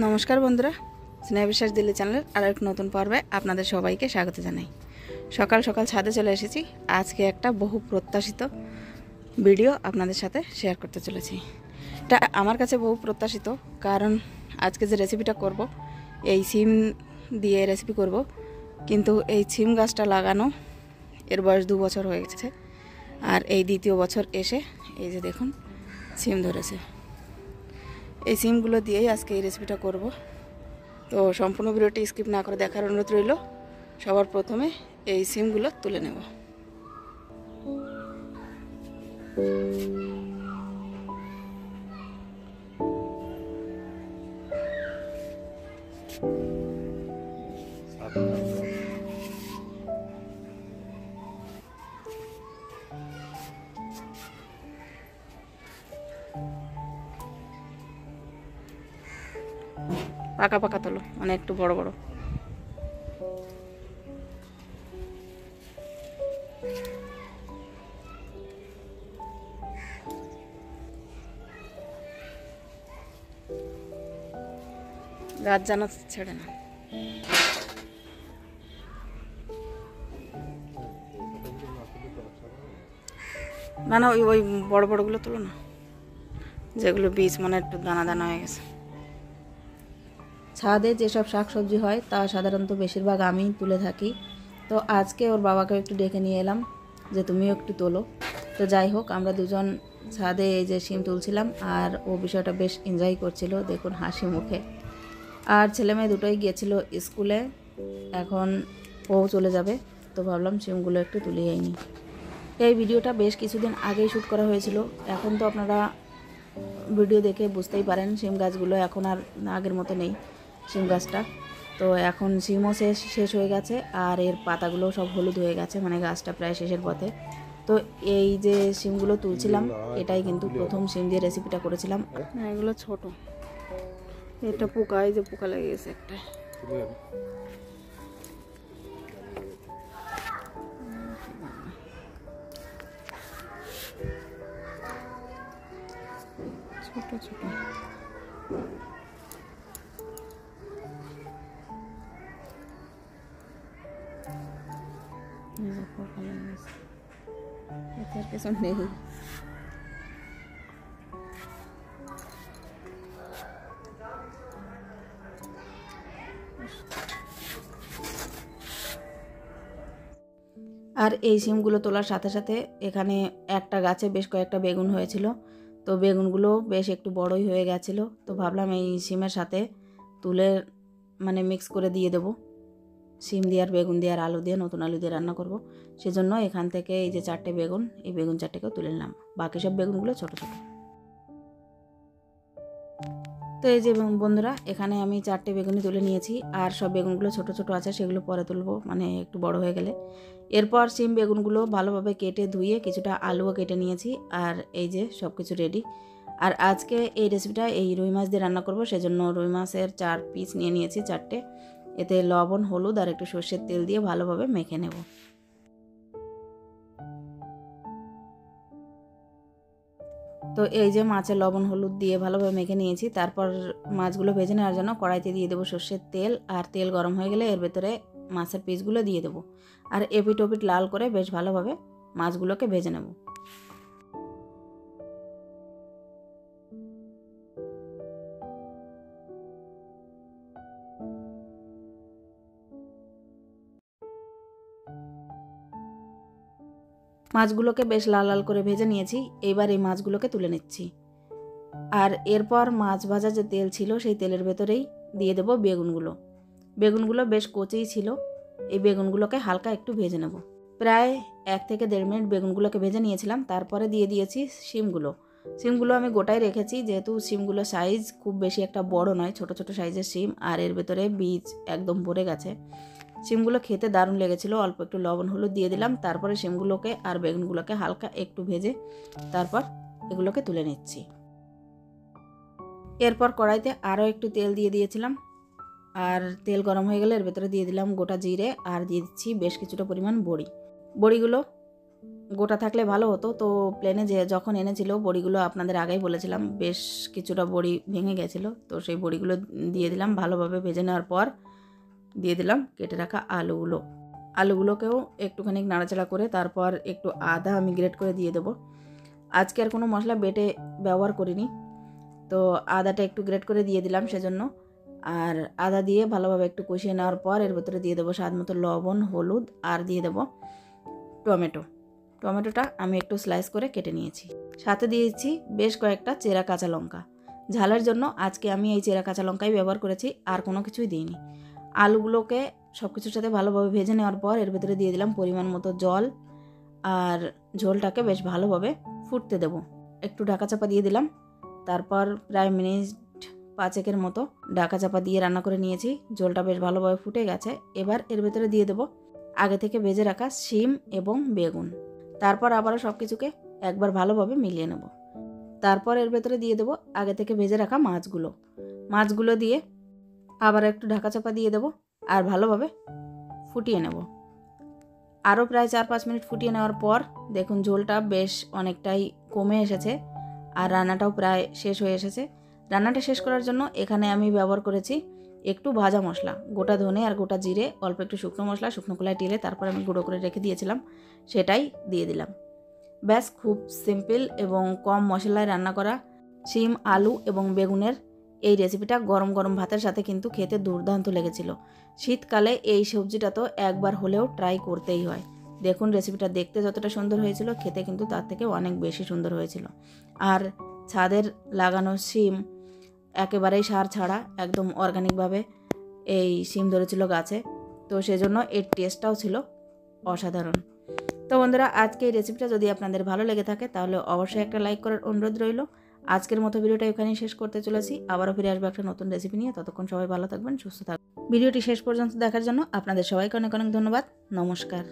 নমস্কার বন্ধুরা, স্নেহা বিশ্বাস দিল্লি চ্যানেলের আরও এক নতুন পর্বে আপনাদের সবাইকে স্বাগত জানাই। সকাল সকাল ছাদে চলে এসেছি। আজকে একটা বহু প্রত্যাশিত ভিডিও আপনাদের সাথে শেয়ার করতে চলেছি। এটা আমার কাছে বহু প্রত্যাশিত, কারণ আজকে যে রেসিপিটা করব, এই সিম দিয়ে রেসিপি করব। কিন্তু এই সিম গাছটা লাগানো এর বয়স 2 বছর হয়ে গেছে, আর এই দ্বিতীয় বছর এসে এই যে দেখুন সিম ধরেছে। এই সিমগুলো দিয়েই আজকে এই রেসিপিটা করব। তো সম্পূর্ণ ভিডিওটি স্কিপ না করে দেখার অনুরোধ রইল। সবার প্রথমে এই সিমগুলো তুলে নেব। পাকা পাকা তোলো, মানে একটু বড় বড়। গাছ জানা ছেড়ে না। না না, ওই বড় বড়গুলো তোলো না, যেগুলো বীজ মানে একটু দানা দানা হয়ে গেছে। ছাদে যেসব শাকসবজি হয় তা সাধারণত বেশিরভাগ আমিই তুলে থাকি। তো আজকে ওর বাবাকে একটু ডেকে নিয়ে এলাম যে তুমিও একটু তোলো। তো যাই হোক, আমরা দুজন ছাদে এই যে শিম তুলছিলাম, আর ও বিষয়টা বেশ এনজয় করছিল, দেখুন হাসি মুখে। আর ছেলে মেয়ে দুটোই গিয়েছিল স্কুলে, এখন ও চলে যাবে। তো ভাবলাম শিমগুলো একটু তুলিয়েই নিই। এই ভিডিওটা বেশ কিছুদিন আগেই শ্যুট করা হয়েছিল। এখন তো আপনারা ভিডিও দেখে বুঝতেই পারেন শিম গাছগুলো এখন আর আগের মতো নেই। শিম গাছটা তো এখন শিমও শেষ হয়ে গেছে, আর এর পাতাগুলো সব হলুদ হয়ে গেছে, মানে গাছটা প্রায় শেষের পথে। তো এই যে শিমগুলো তুলছিলাম, এটাই কিন্তু প্রথম শিম দিয়ে রেসিপিটা করেছিলাম। এগুলো ছোট, এটা পোকা, এই যে পোকা লেগে গেছে একটা। ছোট ছোট পোকা লেগে গেছে, এতে আর কিছু নেই। আর এই সিমগুলো তোলার সাথে সাথে এখানে একটা গাছে বেশ কয়েকটা বেগুন হয়েছিল। তো বেগুনগুলো বেশ একটু বড়ই হয়ে গেছিলো। তো ভাবলাম এই সিমের সাথে তুলে মানে মিক্স করে দিয়ে দেবো। সিম দিয়ে আর বেগুন দিয়ে আর আলু দিয়ে, নতুন আলু দিয়ে রান্না করব। সেজন্য এখান থেকে এই যে 4টে বেগুন, এই বেগুন 4টেকেও তুলে নিলাম। বাকি সব বেগুনগুলো ছোট ছোট। তো এই যে বন্ধুরা, এখানে আমি 4টে বেগুনি তুলে নিয়েছি, আর সব বেগুনগুলো ছোট ছোট আছে, সেগুলো পরে তুলবো, মানে একটু বড় হয়ে গেলে। এরপর সিম বেগুনগুলো ভালোভাবে কেটে ধুয়ে কিছুটা আলুও কেটে নিয়েছি, আর এই যে সব কিছু রেডি। আর আজকে এই রেসিপিটা এই রুই মাছ দিয়ে রান্না করব, সেজন্য রুই মাছের 4 পিস নিয়ে নিয়েছি, 4টে। এতে লবণ, হলুদ আর একটু সর্ষের তেল দিয়ে ভালোভাবে মেখে নেব। তো এই যে মাছের লবণ হলুদ দিয়ে ভালোভাবে মেখে নিয়েছি। তারপর মাছগুলো ভেজে নেওয়ার জন্য কড়াইতে দিয়ে দেবো সর্ষের তেল, আর তেল গরম হয়ে গেলে এর ভেতরে মাছের পিসগুলো দিয়ে দেবো, আর এপিট ওপিট লাল করে বেশ ভালোভাবে মাছগুলোকে ভেজে নেব। মাছগুলোকে বেশ লাল লাল করে ভেজে নিয়েছি। এবার এই মাছগুলোকে তুলে নিচ্ছি, আর এরপর মাছ ভাজা যে তেল ছিল সেই তেলের ভেতরেই দিয়ে দেবো বেগুনগুলো। বেগুনগুলো বেশ কচিই ছিল। এই বেগুনগুলোকে হালকা একটু ভেজে নেব। প্রায় 1 থেকে 1.5 মিনিট বেগুনগুলোকে ভেজে নিয়েছিলাম। তারপরে দিয়ে দিয়েছি সিমগুলো আমি গোটাই রেখেছি, যেহেতু সিমগুলো সাইজ খুব বেশি একটা বড় নয়, ছোট ছোট সাইজের সিম, আর এর ভেতরে বীজ একদম ভরে গেছে। সিমগুলো খেতে দারুণ লেগেছিল। অল্প একটু লবণ হলুদ দিয়ে দিলাম। তারপরে সিমগুলোকে আর বেগুনগুলোকে হালকা একটু ভেজে তারপর এগুলোকে তুলে নিচ্ছি। এরপর কড়াইতে আরও একটু তেল দিয়ে দিয়েছিলাম, আর তেল গরম হয়ে গেলে এর ভেতরে দিয়ে দিলাম গোটা জিরে, আর দিয়ে দিচ্ছি বেশ কিছুটা পরিমাণ বড়িগুলো গোটা থাকলে ভালো হতো। তো প্লেনে যে যখন এনেছিল বড়িগুলো আপনাদের আগেই বলেছিলাম বেশ কিছুটা বড়ি ভেঙে গেছিলো, তো সেই বড়িগুলো দিয়ে দিলাম। ভালোভাবে ভেজে নেওয়ার পর দিয়ে দিলাম কেটে রাখা আলুগুলোকেও একটুখানি নাড়াচাড়া করে তারপর একটু আদা আমি গ্রেট করে দিয়ে দেবো। আজকে আর কোনো মশলা বেটে ব্যবহার করিনি, তো আদাটা একটু গ্রেট করে দিয়ে দিলাম সেজন্য। আর আদা দিয়ে ভালোভাবে একটু কষিয়ে নেওয়ার পর এর ভেতরে দিয়ে দেবো স্বাদ মতো লবণ, হলুদ আর দিয়ে দেবো টমেটোটা আমি একটু স্লাইস করে কেটে নিয়েছি। সাথে দিয়েছি বেশ কয়েকটা চেরা কাঁচা লঙ্কা। ঝালের জন্য আজকে আমি এই চেরা কাঁচা লঙ্কাই ব্যবহার করেছি, আর কোনো কিছুই দিইনি। আলুগুলোকে সব কিছুর সাথে ভালোভাবে ভেজে নেওয়ার পর এর ভেতরে দিয়ে দিলাম পরিমাণ মতো জল, আর ঝোলটাকে বেশ ভালোভাবে ফুটতে দেব। একটু ঢাকা চাপা দিয়ে দিলাম। তারপর প্রায় মিনিট 5 মতো ঢাকা চাপা দিয়ে রান্না করে নিয়েছি। ঝোলটা বেশ ভালোভাবে ফুটে গেছে। এবার এর ভেতরে দিয়ে দেব আগে থেকে ভেজে রাখা শিম এবং বেগুন। তারপর আবারও সব কিছুকে একবার ভালোভাবে মিলিয়ে নেব। তারপর এর ভেতরে দিয়ে দেব আগে থেকে ভেজে রাখা মাছগুলো দিয়ে আবার একটু ঢাকা চাপা দিয়ে দেব আর ভালোভাবে ফুটিয়ে নেব। আরও প্রায় 4-5 মিনিট ফুটিয়ে নেওয়ার পর দেখুন ঝোলটা বেশ অনেকটাই কমে এসেছে আর রান্নাটাও প্রায় শেষ হয়ে এসেছে। রান্নাটা শেষ করার জন্য এখানে আমি ব্যবহার করেছি একটু ভাজা মশলা, গোটা ধনে আর গোটা জিরে, অল্প একটু শুকনো মশলা, শুকনো কলায় টেলে তারপর আমি গুঁড়ো করে রেখে দিয়েছিলাম, সেটাই দিয়ে দিলাম। ব্যাস, খুব সিম্পল এবং কম মশলায় রান্না করা শিম, আলু এবং বেগুনের এই রেসিপিটা গরম গরম ভাতের সাথে কিন্তু খেতে দুর্দান্ত লেগেছিল। শীতকালে এই সবজিটা তো একবার হলেও ট্রাই করতেই হয়। দেখুন রেসিপিটা দেখতে যতটা সুন্দর হয়েছিল, খেতে কিন্তু তার থেকে অনেক বেশি সুন্দর হয়েছিল। আর ছাদের লাগানো শিম একেবারেই সার ছাড়া একদম অর্গানিকভাবে এই শিম ধরেছিল গাছে, তো সেজন্য এর টেস্টটাও ছিল অসাধারণ। তো বন্ধুরা, আজকে এই রেসিপিটা যদি আপনাদের ভালো লেগে থাকে তাহলে অবশ্যই একটা লাইক করার অনুরোধ রইল। আজকের মতো ভিডিওটা এখানেই শেষ করতে চলেছি। আবারও ফিরে আসবো একটা নতুন রেসিপি নিয়ে। ততক্ষণ সবাই ভালো থাকবেন, সুস্থ থাকবেন। ভিডিওটি শেষ পর্যন্ত দেখার জন্য আপনাদের সবাইকে অনেক অনেক ধন্যবাদ। নমস্কার।